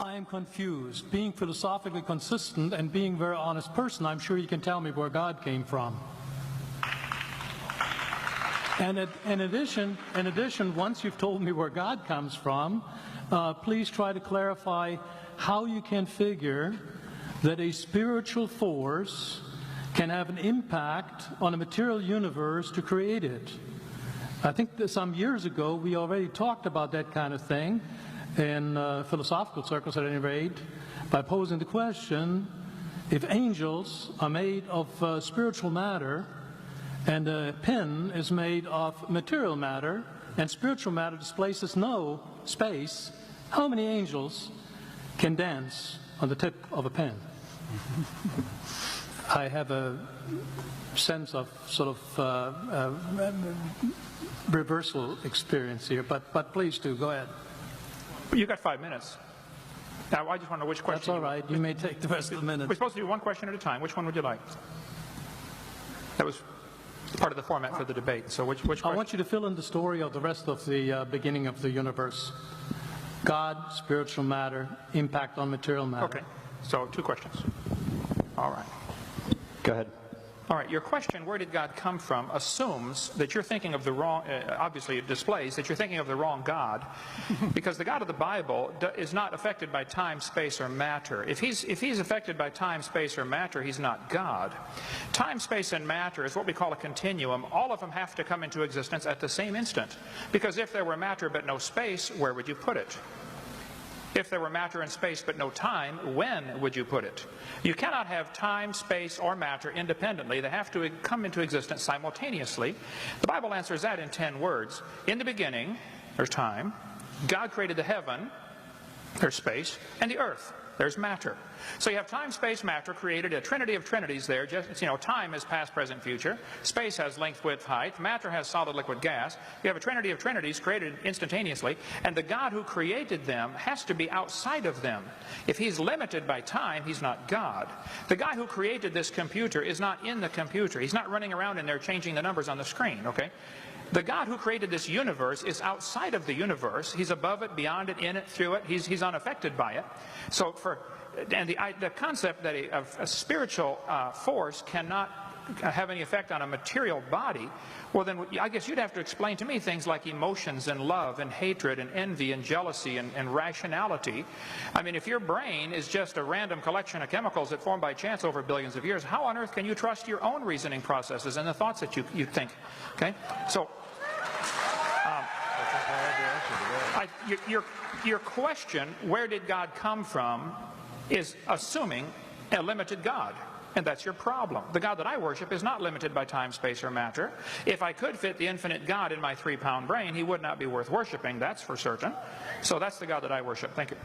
I am confused. Being philosophically consistent and being a very honest person, I'm sure you can tell me where God came from. And in addition, once you've told me where God comes from, please try to clarify how you can figure that a spiritual force can have an impact on a material universe to create it. I think that some years ago we already talked about that kind of thing in philosophical circles at any rate, by posing the question, if angels are made of spiritual matter and a pen is made of material matter and spiritual matter displaces no space, how many angels can dance on the tip of a pen? I have a sense of sort of reversal experience here, but please do, go ahead. You got 5 minutes. Now, I just want to know which question. That's all right. You may take the rest of the minute. We're supposed to do one question at a time. Which one would you like? That was part of the format for the debate. So which question? I want you to fill in the story of the rest of the beginning of the universe. God, spiritual matter, impact on material matter. Okay. So 2 questions. All right. Go ahead. All right, your question, where did God come from, assumes that you're thinking of the wrong, obviously it displays that you're thinking of the wrong God, because the God of the Bible is not affected by time, space, or matter. If he's affected by time, space, or matter, he's not God. Time, space, and matter is what we call a continuum. All of them have to come into existence at the same instant, because if there were matter but no space, where would you put it? If there were matter and space but no time, when would you put it? You cannot have time, space, or matter independently. They have to come into existence simultaneously. The Bible answers that in 10 words. In the beginning, there's time. God created the heaven, there's space, and the earth, there's matter. So you have time, space, matter, created a trinity of trinities there. Just, time is past, present, future. Space has length, width, height. Matter has solid, liquid, gas. You have a trinity of trinities created instantaneously, and the God who created them has to be outside of them. If he's limited by time, he's not God. The guy who created this computer is not in the computer. He's not running around in there changing the numbers on the screen, okay? The God who created this universe is outside of the universe. He's above it, beyond it, in it, through it. He's unaffected by it. So the concept that a spiritual force cannot have any effect on a material body, well then I guess you'd have to explain to me things like emotions and love and hatred and envy and jealousy and rationality. I mean, if your brain is just a random collection of chemicals that formed by chance over billions of years, how on earth can you trust your own reasoning processes and the thoughts that you think? Okay, so your question, where did God come from, is assuming a limited God. And that's your problem. The God that I worship is not limited by time, space, or matter. If I could fit the infinite God in my 3-pound brain, he would not be worth worshiping, that's for certain. So that's the God that I worship. Thank you.